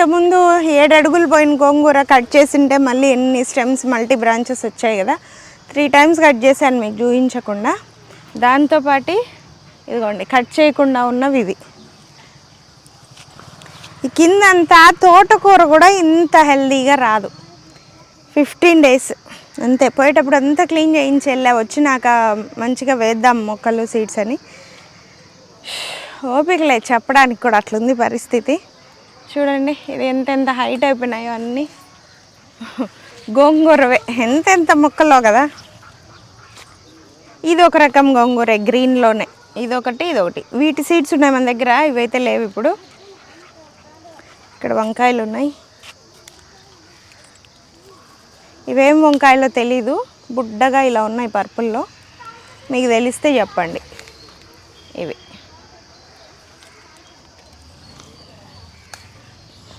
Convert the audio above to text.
ఇంతకుముందు 7 అడుగులు పోయిన గోంగూర కట్ చేసింటే మళ్ళీ ఎన్ని స్టెమ్స్ మల్టీ బ్రాంచెస్ వచ్చాయి కదా. 3 టైమ్స్ కట్ చేశాను మీకు చూపించకుండా. దాంతోపాటు ఇదిగోండి కట్ చేయకుండా ఉన్నవి ఇవి. ఈ కిందంతా తోటకూర కూడా ఇంత హెల్దీగా రాదు. 15 days అంతే. పోయేటప్పుడు అంతా క్లీన్ చేయించి వెళ్ళా, వచ్చినాక మంచిగా వేద్దాం మొక్కలు సీడ్స్ అని. ఓపిక లేదు చెప్పడానికి కూడా, అట్లుంది పరిస్థితి. చూడండి ఇది ఎంత హైట్ అయిపోయినాయో అన్నీ గోంగూరవే. ఎంత మొక్కలో కదా. ఇది ఒక రకం గోంగూర గ్రీన్లోనే, ఇదొకటి ఇదొకటి. వీటి సీడ్స్ ఉన్నాయి మన దగ్గర, ఇవైతే లేవు ఇప్పుడు. ఇక్కడ వంకాయలు ఉన్నాయి. ఇవేం వంకాయలో తెలీదు, బుడ్డగా ఇలా ఉన్నాయి పర్పుల్లో. మీకు తెలిస్తే చెప్పండి. ఇవి